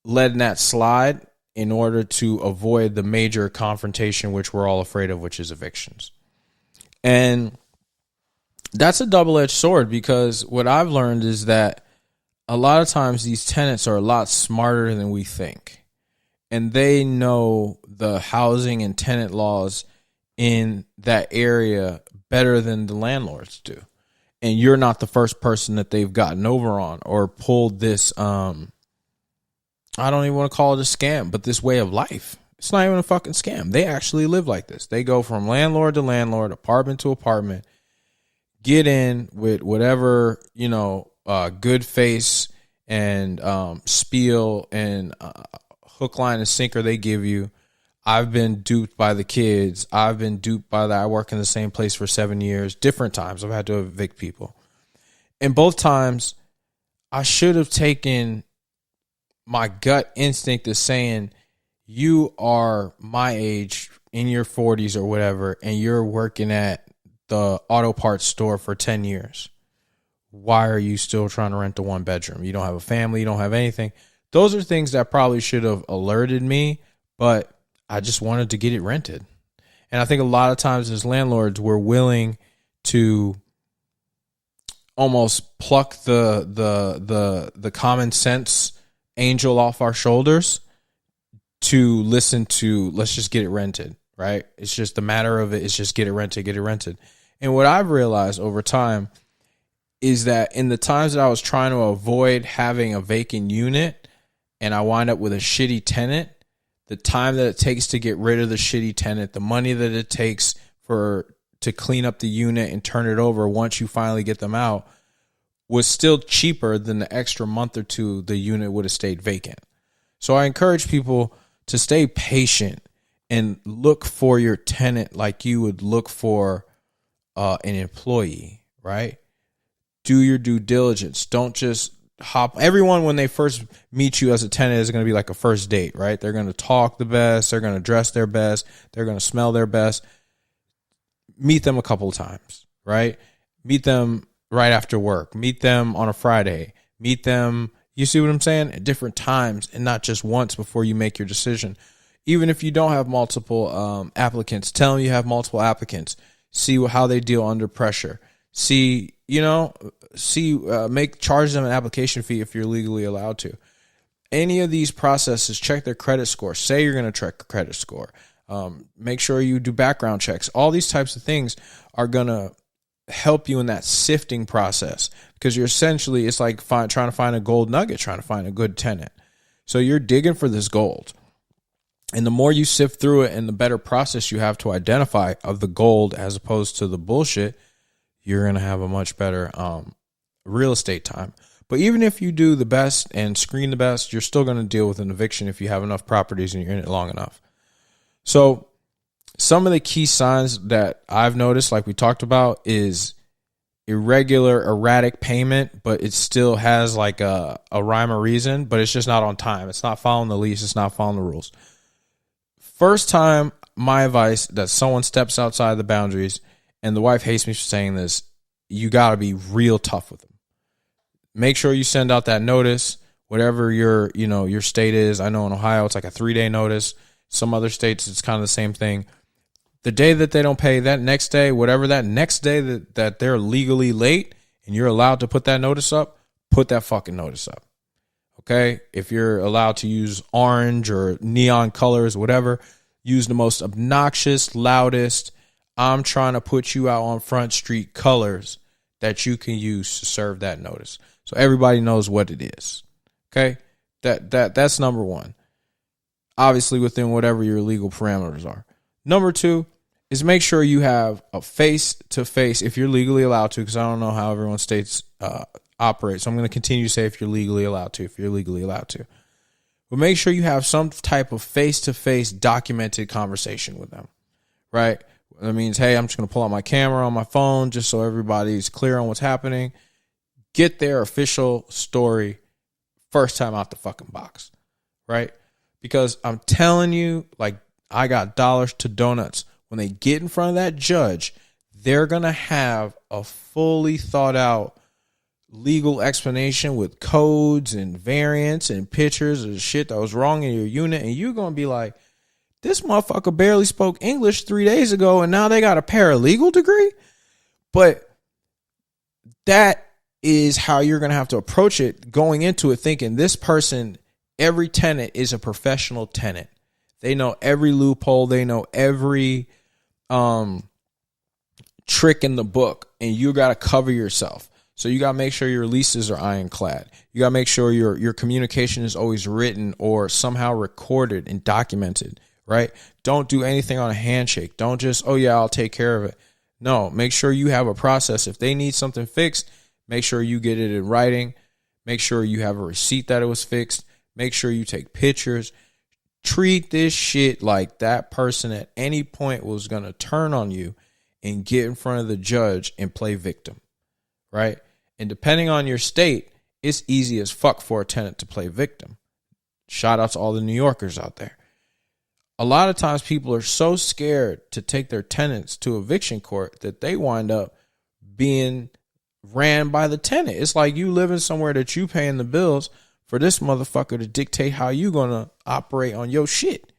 letting that slide in order to avoid the major confrontation, which we're all afraid of, which is evictions. And that's a double-edged sword, because what I've learned is that a lot of times these tenants are a lot smarter than we think. And they know the housing and tenant laws in that area better than the landlords do. And you're not the first person that they've gotten over on or pulled this, I don't even want to call it a scam, but this way of life. It's not even a fucking scam. They actually live like this. They go from landlord to landlord, apartment to apartment, get in with whatever, good face and spiel and hook, line, and sinker they give you. I've been duped by the kids. I've been duped by that. I work in the same place for 7 years. Different times I've had to evict people. And both times I should have taken my gut instinct is saying, you are my age, in your 40s or whatever, and you're working at the auto parts store for 10 years. Why are you still trying to rent a 1-bedroom? You don't have a family. You don't have anything. Those are things that probably should have alerted me, but I just wanted to get it rented. And I think a lot of times as landlords, we're willing to almost pluck the common sense angel off our shoulders to listen to, let's just get it rented, right? It's just a matter of it. It's just get it rented. And what I've realized over time is that in the times that I was trying to avoid having a vacant unit and I wind up with a shitty tenant, the time that it takes to get rid of the shitty tenant, the money that it takes to clean up the unit and turn it over once you finally get them out, was still cheaper than the extra month or two the unit would have stayed vacant. So I encourage people to stay patient and look for your tenant like you would look for an employee, right? Do your due diligence. Don't just hop. Everyone, when they first meet you as a tenant, is going to be like a first date, right? They're going to talk the best. They're going to dress their best. They're going to smell their best. Meet them a couple of times, right? Meet them right after work. Meet them on a Friday. Meet them, you see what I'm saying? At different times and not just once before you make your decision. Even if you don't have multiple applicants, tell them you have multiple applicants. See how they deal under pressure. Charge them an application fee if you're legally allowed to. Any of these processes, check their credit score. Say you're going to check credit score. Make sure you do background checks. All these types of things are going to help you in that sifting process, because you're essentially, it's like trying to find a gold nugget, trying to find a good tenant. So you're digging for this gold. And the more you sift through it and the better process you have to identify of the gold as opposed to the bullshit, you're going to have a much better real estate time. But even if you do the best and screen the best, you're still going to deal with an eviction if you have enough properties and you're in it long enough. So some of the key signs that I've noticed, like we talked about, is irregular, erratic payment, but it still has like a rhyme or reason, but it's just not on time. It's not following the lease. It's not following the rules. First time, my advice, that someone steps outside the boundaries, and the wife hates me for saying this, you got to be real tough with them. Make sure you send out that notice, whatever your state is. I know in Ohio, it's like a 3-day notice. Some other states, it's kind of the same thing. The day that they don't pay, that next day, whatever that next day that they're legally late and you're allowed to put that notice up, put that fucking notice up. Okay? If you're allowed to use orange or neon colors, whatever, use the most obnoxious, loudest, I'm trying to put you out on Front Street colors that you can use to serve that notice. So everybody knows what it is. Okay? That's number one. Obviously within whatever your legal parameters are. Number two is make sure you have a face-to-face, if you're legally allowed to, because I don't know how everyone's states operate. So I'm going to continue to say if you're legally allowed to. But make sure you have some type of face-to-face documented conversation with them, right? That means, hey, I'm just going to pull out my camera on my phone just so everybody's clear on what's happening. Get their official story first time out the fucking box, right? Because I'm telling you, like, I got dollars to donuts. When they get in front of that judge, they're going to have a fully thought out legal explanation with codes and variants and pictures of shit that was wrong in your unit, and you're going to be like, this motherfucker barely spoke English 3 days ago and now they got a paralegal degree. But that is how you're going to have to approach it, going into it thinking this person, every tenant is a professional tenant. They know every loophole. They know every trick in the book, and you got to cover yourself. So you got to make sure your leases are ironclad. You got to make sure your communication is always written or somehow recorded and documented, right? Don't do anything on a handshake. Don't just, oh yeah, I'll take care of it. No, make sure you have a process. If they need something fixed, make sure you get it in writing. Make sure you have a receipt that it was fixed. Make sure you take pictures. Treat this shit like that person at any point was going to turn on you and get in front of the judge and play victim, right? And depending on your state, it's easy as fuck for a tenant to play victim. Shout out to all the New Yorkers out there. A lot of times people are so scared to take their tenants to eviction court that they wind up being ran by the tenant. It's like you living somewhere that you paying the bills for this motherfucker to dictate how you going to operate on your shit.